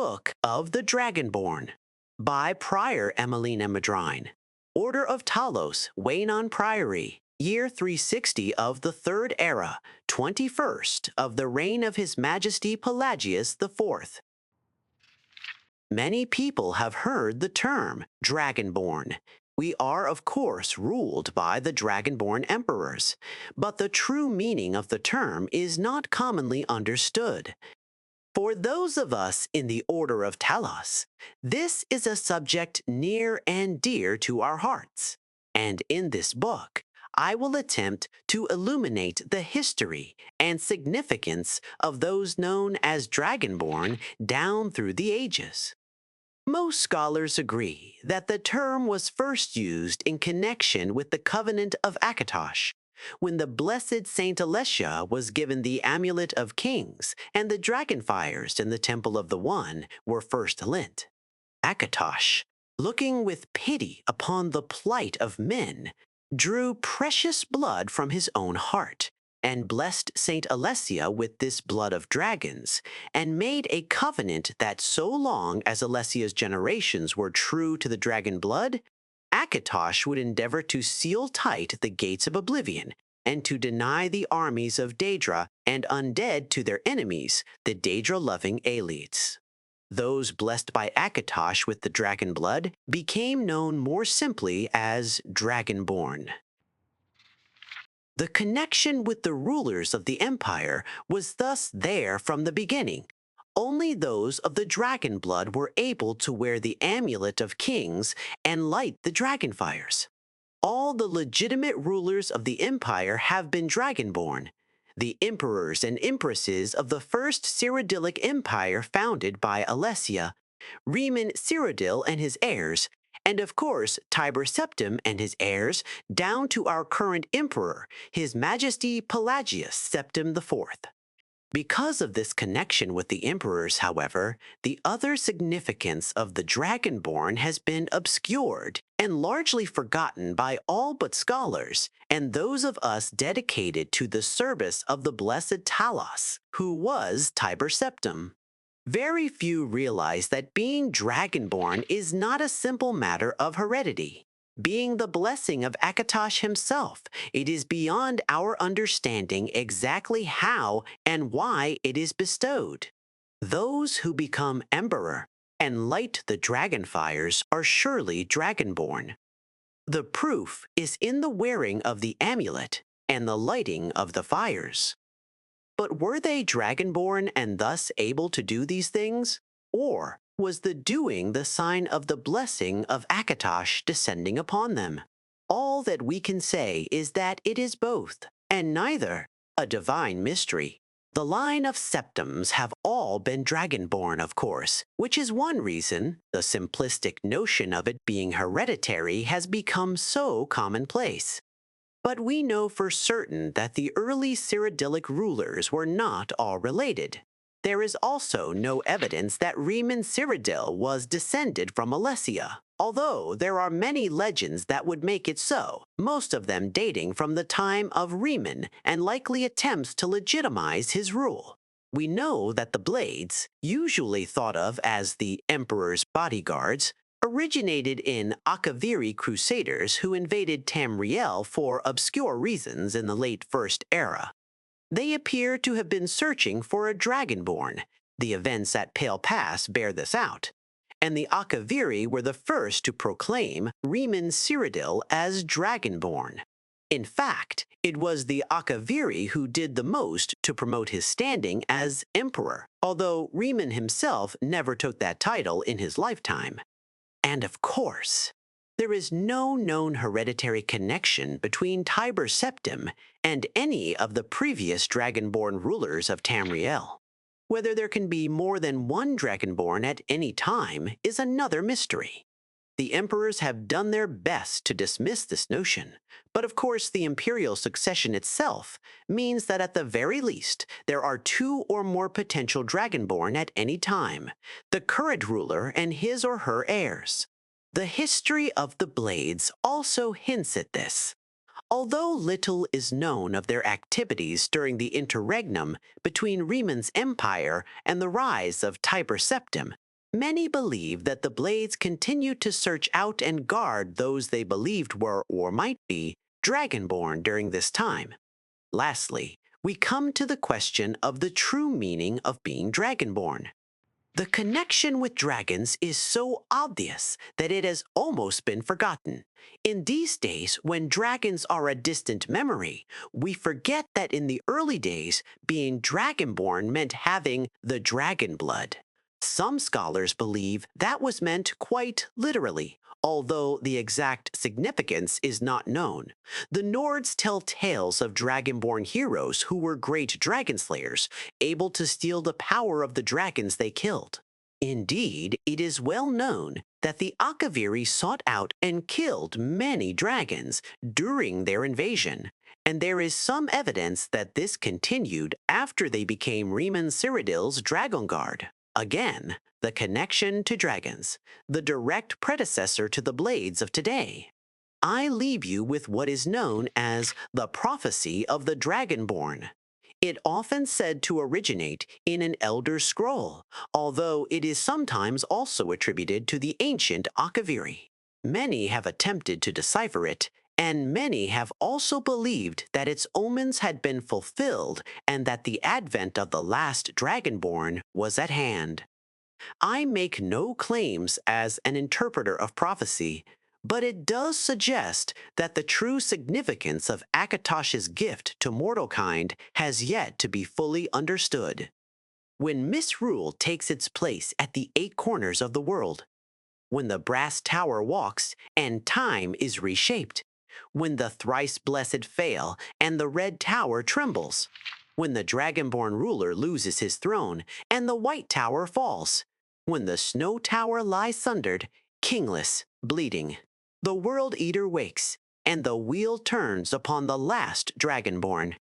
Book of the Dragonborn by Prior Emmeline Madrine. Order of Talos, Waynon Priory, year 360 of the Third Era, 21st of the reign of His Majesty Pelagius IV. Many people have heard the term Dragonborn. We are, of course, ruled by the Dragonborn emperors, but the true meaning of the term is not commonly understood. For those of us in the Order of Talos, this is a subject near and dear to our hearts, and in this book, I will attempt to illuminate the history and significance of those known as Dragonborn down through the ages. Most scholars agree that the term was first used in connection with the Covenant of Akatosh, when the blessed Saint Alessia was given the Amulet of Kings and the dragonfires in the Temple of the One were first lit. Akatosh, looking with pity upon the plight of men, drew precious blood from his own heart and blessed Saint Alessia with this blood of dragons, and made a covenant that so long as Alessia's generations were true to the dragon blood, Akatosh would endeavor to seal tight the gates of oblivion, and to deny the armies of Daedra and undead to their enemies, the Daedra-loving Aelids. Those blessed by Akatosh with the dragon blood became known more simply as Dragonborn. The connection with the rulers of the empire was thus there from the beginning. Only those of the dragon blood were able to wear the Amulet of Kings and light the dragonfires. All the legitimate rulers of the empire have been dragonborn, the emperors and empresses of the first Cyrodiilic Empire founded by Alessia, Riemann Cyrodiil and his heirs, and of course Tiber Septim and his heirs, down to our current emperor, His Majesty Pelagius Septim IV. Because of this connection with the emperors, however, the other significance of the Dragonborn has been obscured and largely forgotten by all but scholars and those of us dedicated to the service of the blessed Talos, who was Tiber Septim. Very few realize that being Dragonborn is not a simple matter of heredity. Being the blessing of Akatosh himself, it is beyond our understanding exactly how and why it is bestowed. Those who become Emperor and light the dragonfires are surely Dragonborn. The proof is in the wearing of the amulet and the lighting of the fires. But were they Dragonborn and thus able to do these things? Or was the doing the sign of the blessing of Akatosh descending upon them? All that we can say is that it is both, and neither, a divine mystery. The line of Septims have all been Dragonborn, of course, which is one reason the simplistic notion of it being hereditary has become so commonplace. But we know for certain that the early Cyrodiilic rulers were not all related. There is also no evidence that Riemann Cyrodiil was descended from Alessia, although there are many legends that would make it so, most of them dating from the time of Riemann and likely attempts to legitimize his rule. We know that the Blades, usually thought of as the emperor's bodyguards, originated in Akaviri crusaders who invaded Tamriel for obscure reasons in the late First Era. They appear to have been searching for a Dragonborn. The events at Pale Pass bear this out. And the Akaviri were the first to proclaim Riemann Cyrodiil as Dragonborn. In fact, it was the Akaviri who did the most to promote his standing as emperor, although Riemann himself never took that title in his lifetime. And of course, there is no known hereditary connection between Tiber Septim and any of the previous Dragonborn rulers of Tamriel. Whether there can be more than one Dragonborn at any time is another mystery. The emperors have done their best to dismiss this notion, but of course the imperial succession itself means that at the very least there are two or more potential Dragonborn at any time, the current ruler and his or her heirs. The history of the Blades also hints at this. Although little is known of their activities during the interregnum between Riemann's empire and the rise of Tiber Septim, Many believe that the Blades continued to search out and guard those they believed were or might be Dragonborn during this time. Lastly, we come to the question of the true meaning of being Dragonborn. The connection with dragons is so obvious that it has almost been forgotten. In these days, when dragons are a distant memory, we forget that in the early days, being Dragonborn meant having the dragon blood. Some scholars believe that was meant quite literally, although the exact significance is not known. The Nords tell tales of Dragonborn heroes who were great dragon slayers, able to steal the power of the dragons they killed. Indeed, it is well known that the Akaviri sought out and killed many dragons during their invasion, and there is some evidence that this continued after they became Riemann Cyrodiil's Dragon Guard. Again, the connection to dragons, the direct predecessor to the Blades of today. I leave you with what is known as the prophecy of the Dragonborn. It often said to originate in an Elder Scroll, although it is sometimes also attributed to the ancient Akaviri. Many have attempted to decipher it, and many have also believed that its omens had been fulfilled and that the advent of the last Dragonborn was at hand. I make no claims as an interpreter of prophecy, but it does suggest that the true significance of Akatosh's gift to mortalkind has yet to be fully understood. When misrule takes its place at the eight corners of the world, when the brass tower walks and time is reshaped, when the thrice blessed fail and the red tower trembles, when the dragonborn ruler loses his throne and the white tower falls, when the snow tower lies sundered, kingless, bleeding, the world eater wakes, and the wheel turns upon the last dragonborn.